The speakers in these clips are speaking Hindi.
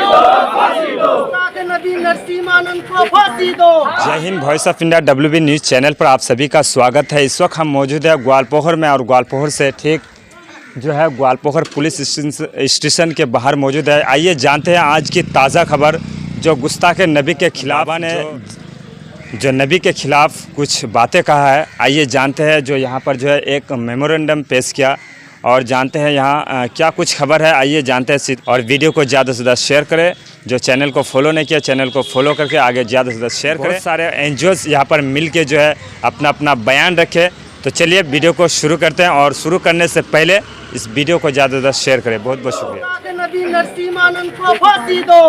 गुस्ताखे नबी नरसिम्हानंद को फांसी दो। जय Hind. Voice of India WB news channel पर आप सभी का स्वागत है। इस वक्त हम मौजूद है ग्वालपोखर में और ग्वालपोखर से ठीक जो है ग्वालपोखर पुलिस स्टेशन के बाहर मौजूद है। आइए जानते हैं आज की ताज़ा खबर जो गुस्ताखे नबी के खिलाफ ने जो नबी के खिलाफ कुछ बातें कहा है। आइए जानते हैं जो यहाँ पर जो है एक मेमोरेंडम पेश किया और जानते हैं यहाँ क्या कुछ खबर है। आइए जानते हैं और वीडियो को ज़्यादा से ज़्यादा शेयर करें। जो चैनल को फॉलो नहीं किया चैनल को फॉलो करके आगे ज़्यादा से ज़्यादा शेयर करें। सारे एनजीओज़ यहाँ पर मिल के जो है अपना अपना बयान रखे। तो चलिए वीडियो को शुरू करते हैं और शुरू करने से पहले इस वीडियो को ज़्यादा से ज़्यादा शेयर करें। बहुत बहुत शुक्रिया। नबी नरसिम्हानंद को फांसी दो।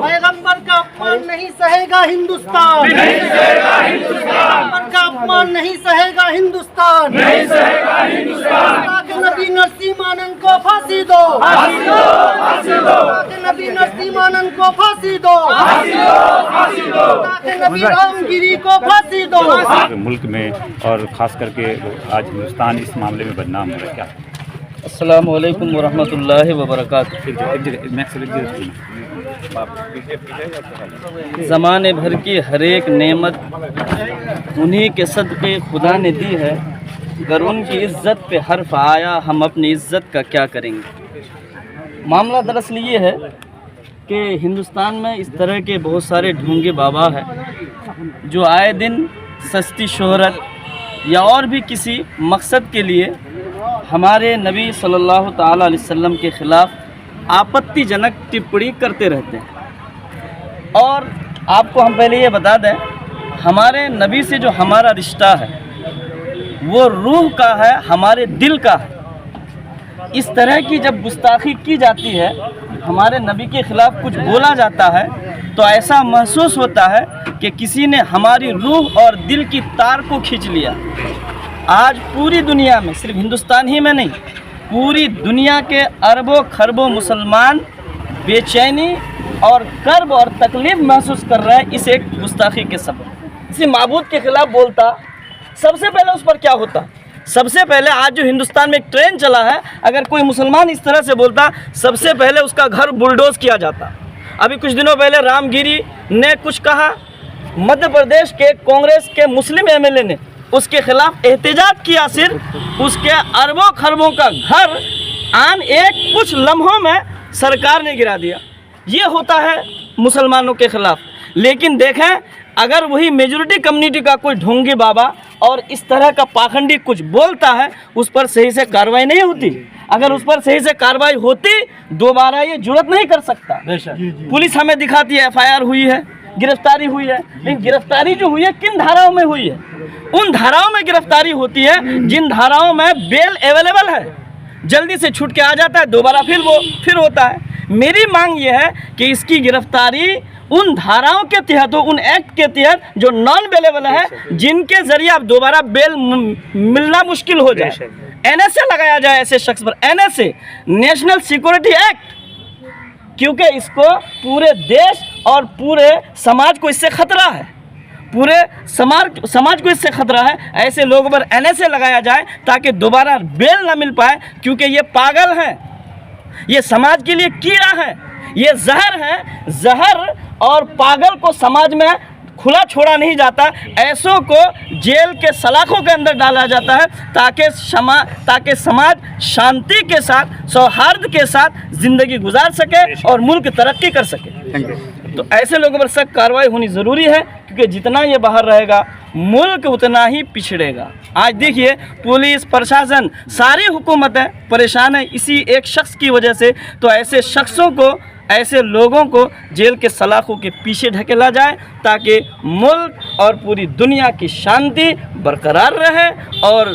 पैगंबर का अपमान नहीं सहेगा हिंदुस्तान। पैगंबर का अपमान नहीं सहेगा हिंदुस्तान। नबी नरसिम्हानंद को फांसी दो। नबी नरसिम्हानंद को फांसी दो। नबी रामगिरी को फांसी दो। मुल्क में और ख़ास करके आज हिंदुस्तान इस मामले में बदनाम हो रहा है क्या? अस्सलामु अलैकुम वरहमतुल्लाहि वबरकातुहू। ज़माने भर की हर एक नेमत उन्हीं के सदक़े खुदा ने दी है। अगर उनकी इज़्ज़त पे हर्फ आया हम अपनी इज़्ज़त का क्या करेंगे। मामला दरअसल ये है कि हिंदुस्तान में इस तरह के बहुत सारे ढोंगे बाबा हैं जो आए दिन सस्ती शोहरत या और भी किसी मकसद के लिए हमारे नबी सल्लल्लाहु ताला अलैहि वसल्लम के ख़िलाफ़ आपत्तिजनक टिप्पणी करते रहते हैं। और आपको हम पहले ये बता दें, हमारे नबी से जो हमारा रिश्ता है वो रूह का है, हमारे दिल का है। इस तरह की जब गुस्ताखी की जाती है, हमारे नबी के ख़िलाफ़ कुछ बोला जाता है तो ऐसा महसूस होता है कि किसी ने हमारी रूह और दिल की तार को खींच लिया। आज पूरी दुनिया में, सिर्फ हिंदुस्तान ही में नहीं, पूरी दुनिया के अरबों खरबों मुसलमान बेचैनी और कर्ब और तकलीफ़ महसूस कर रहे हैं इस एक गुस्ताखी के सबब। किसी माबूद के ख़िलाफ़ बोलता, सबसे पहले उस पर क्या होता? सबसे पहले आज जो हिंदुस्तान में एक ट्रेंड चला है, अगर कोई मुसलमान इस तरह से बोलता सबसे पहले उसका घर बुलडोज़ किया जाता। अभी कुछ दिनों पहले रामगिरी ने कुछ कहा, मध्य प्रदेश के कांग्रेस के मुस्लिम MLA ने उसके खिलाफ एहतजाज किया। सिर्फ उसके अरबों खरबों का घर आन एक कुछ लम्हों में सरकार ने गिरा दिया। ये होता है मुसलमानों के ख़िलाफ़। लेकिन देखें, अगर वही मेजॉरिटी कम्युनिटी का कोई ढोंगी बाबा और इस तरह का पाखंडी कुछ बोलता है, उस पर सही से कार्रवाई नहीं होती। अगर उस पर सही से कार्रवाई होती दोबारा ये जुर्रत नहीं कर सकता। पुलिस हमें दिखाती है FIR हुई है, गिरफ्तारी हुई है, लेकिन गिरफ्तारी जो हुई है किन धाराओं में हुई है? उन धाराओं में गिरफ्तारी होती है जिन धाराओं में बेल अवेलेबल है, जल्दी से छूट के आ जाता है, दोबारा फिर होता है। मेरी मांग ये है कि इसकी गिरफ्तारी उन धाराओं के तहत हो, उन एक्ट के तहत जो नॉन बेलेबल है, जिनके ज़रिए अब दोबारा बेल मिलना मुश्किल हो जाए। NSA लगाया जाए ऐसे शख्स पर, NSA नेशनल सिक्योरिटी एक्ट, क्योंकि इसको पूरे देश और पूरे समाज को इससे ख़तरा है। पूरे समाज को इससे ख़तरा है। ऐसे लोगों पर NSA लगाया जाए ताकि दोबारा बेल ना मिल पाए, क्योंकि ये पागल हैं, ये समाज के लिए कीड़ा है, ये जहर है। जहर और पागल को समाज में खुला छोड़ा नहीं जाता, ऐसों को जेल के सलाखों के अंदर डाला जाता है ताकि समाज शांति के साथ, सौहार्द के साथ ज़िंदगी गुजार सके और मुल्क तरक्की कर सके। तो ऐसे लोगों पर सख्त कार्रवाई होनी ज़रूरी है, क्योंकि जितना ये बाहर रहेगा मुल्क उतना ही पिछड़ेगा। आज देखिए, पुलिस प्रशासन सारी हुकूमतें परेशान है इसी एक शख्स की वजह से। तो ऐसे शख्सों को, ऐसे लोगों को जेल के सलाखों के पीछे ढकेला जाए ताकि मुल्क और पूरी दुनिया की शांति बरकरार रहे और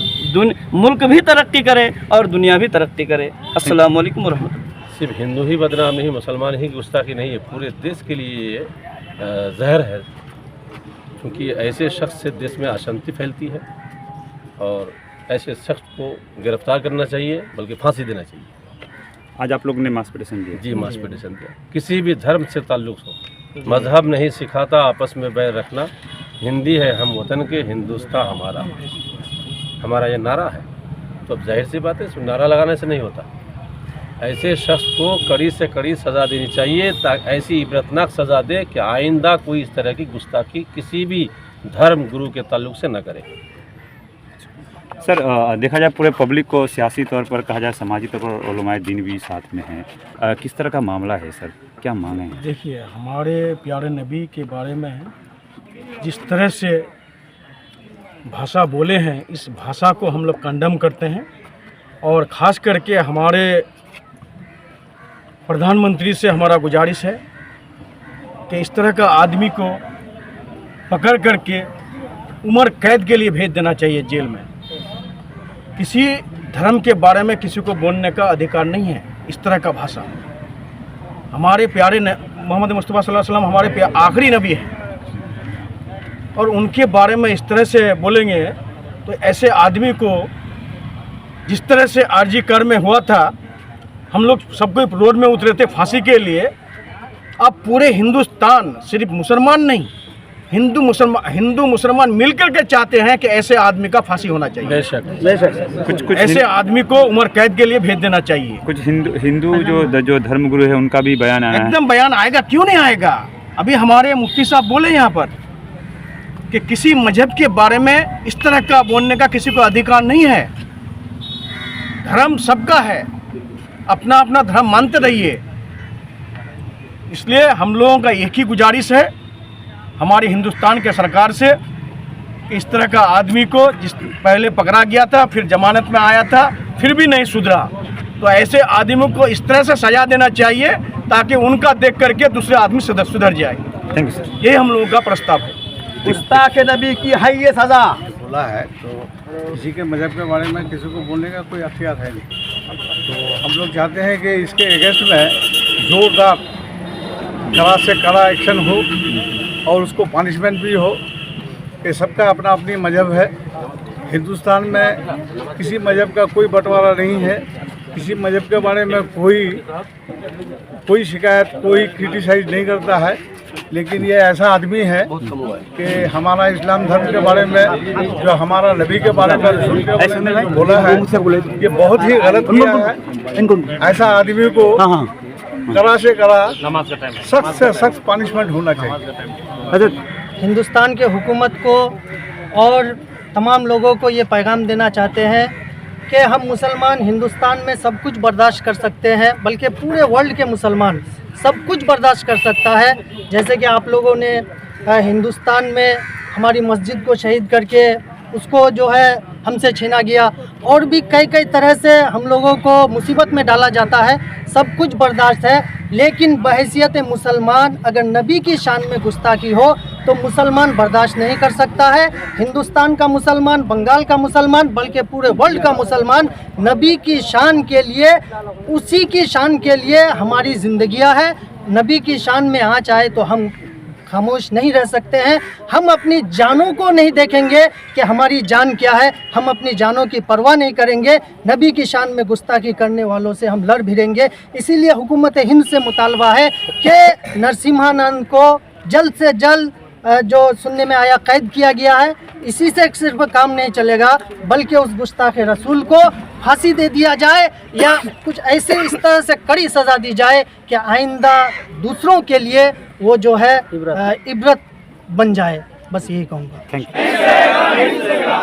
मुल्क भी तरक्की करे और दुनिया भी तरक्की करे। अस्सलामु अलैकुम रहमतुल्लाह। सिर्फ हिंदू ही बदनाम नहीं, मुसलमान ही गुस्ताखी नहीं है, पूरे देश के लिए ये जहर है। क्योंकि ऐसे शख्स से देश में अशांति फैलती है और ऐसे शख्स को गिरफ्तार करना चाहिए, बल्कि फांसी देना चाहिए। आज आप लोग ने मास पिटीशन दिया? जी, मास पिटीशन दिया। किसी भी धर्म से ताल्लुक़ हो, मजहब नहीं सिखाता आपस में बैर रखना। हिंदी है हम वतन के, हिंदुस्तान हमारा ये नारा है। तो अब जाहिर सी बात है, नारा लगाने से नहीं होता। ऐसे शख्स को कड़ी से कड़ी सज़ा देनी चाहिए, ताकि ऐसी इबरतनाक सज़ा दे कि आइंदा कोई इस तरह की गुस्ताखी किसी भी धर्म गुरु के ताल्लुक से न करे। सर देखा जाए पूरे पब्लिक को सियासी तौर पर, कहा जाए समाजी तौर पर उलमाए दीन भी साथ में हैं, किस तरह का मामला है सर, क्या मांगे हैं? देखिए, हमारे प्यारे नबी के बारे में जिस तरह से भाषा बोले हैं, इस भाषा को हम लोग कंडम करते हैं। और ख़ास करके हमारे प्रधानमंत्री से हमारा गुजारिश है कि इस तरह का आदमी को पकड़ करके उम्र कैद के लिए भेज देना चाहिए जेल में। किसी धर्म के बारे में किसी को बोलने का अधिकार नहीं है। इस तरह का भाषा, हमारे प्यारे मोहम्मद मुस्तफ़ा सल्लल्लाहु अलैहि वसल्लम हमारे आखिरी नबी हैं, और उनके बारे में इस तरह से बोलेंगे तो ऐसे आदमी को, जिस तरह से आरजी कर में हुआ था, हम लोग सब कोई रोड में उतरे थे फांसी के लिए। अब पूरे हिंदुस्तान, सिर्फ मुसलमान नहीं, हिंदू मुसलमान मिलकर के चाहते हैं कि ऐसे आदमी का फांसी होना चाहिए। बेशक कुछ ऐसे आदमी को उम्र कैद के लिए भेज देना चाहिए। कुछ हिंदू जो धर्मगुरु है उनका भी बयान आया है। एकदम बयान आएगा, क्यों नहीं आएगा। अभी हमारे मुफ्ती साहब बोले यहाँ पर कि किसी मजहब के बारे में इस तरह का बोलने का किसी को अधिकार नहीं है। धर्म सबका है, अपना अपना धर्म मानते रहिए। इसलिए हम लोगों का एक ही गुजारिश है हमारी हिंदुस्तान के सरकार से, इस तरह का आदमी को, जिस पहले पकड़ा गया था, फिर जमानत में आया था, फिर भी नहीं सुधरा, तो ऐसे आदमियों को इस तरह से सजा देना चाहिए ताकि उनका देख करके दूसरे आदमी सुधर जाए। Thank you sir. ये हम लोगों का प्रस्ताव है। गुस्ताख नबी की है ये सजा। बोला है तो किसी के मज़हब के बारे में किसी को बोलने का कोई अख्तियार है नहीं। तो हम लोग चाहते हैं कि इसके अगेंस्ट में जोरदार कड़ा से कड़ा एक्शन हो और उसको पनिशमेंट भी हो। कि सबका अपना अपनी मज़हब है। हिंदुस्तान में किसी मज़हब का कोई बंटवारा नहीं है। किसी मज़हब के बारे में कोई शिकायत, कोई क्रिटिसाइज नहीं करता है। लेकिन ये ऐसा आदमी है कि हमारा इस्लाम धर्म के बारे में, जो हमारा नबी के बारे में जो बोला है, ये बहुत ही गलत किया है। ऐसा आदमी को कड़ा से कड़ा, सख्त से सख्त पनिशमेंट होना चाहिए। हिंदुस्तान के हुकूमत को और तमाम लोगों को ये पैगाम देना चाहते हैं कि हम मुसलमान हिंदुस्तान में सब कुछ बर्दाश्त कर सकते हैं, बल्कि पूरे वर्ल्ड के मुसलमान सब कुछ बर्दाश्त कर सकता है। जैसे कि आप लोगों ने हिंदुस्तान में हमारी मस्जिद को शहीद करके उसको जो है हमसे छीना गया, और भी कई तरह से हम लोगों को मुसीबत में डाला जाता है। सब कुछ बर्दाश्त है, लेकिन बहैसियत मुसलमान अगर नबी की शान में गुस्ताखी हो तो मुसलमान बर्दाश्त नहीं कर सकता है। हिंदुस्तान का मुसलमान, बंगाल का मुसलमान, बल्कि पूरे वर्ल्ड का मुसलमान नबी की शान के लिए, उसी की शान के लिए हमारी ज़िंदगियाँ है। नबी की शान में आँच आए तो हम खामोश नहीं रह सकते हैं। हम अपनी जानों को नहीं देखेंगे कि हमारी जान क्या है, हम अपनी जानों की परवाह नहीं करेंगे। नबी की शान में गुस्ताखी करने वालों से हम लड़ भिड़ेंगे। इसीलिए हुकूमत हिंद से मुतालबा है कि नरसिम्हानंद को जल्द से जल्द, जो सुनने में आया, कैद किया गया है। इसी से सिर्फ काम नहीं चलेगा, बल्कि उस गुस्ताख रसूल को फांसी दे दिया जाए, या कुछ ऐसे इस तरह से कड़ी सज़ा दी जाए कि आइंदा दूसरों के लिए वो जो है इबरत बन जाए। बस यही कहूँगा। Thank you.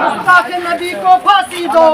गुस्ताख नबी को फांसी दो।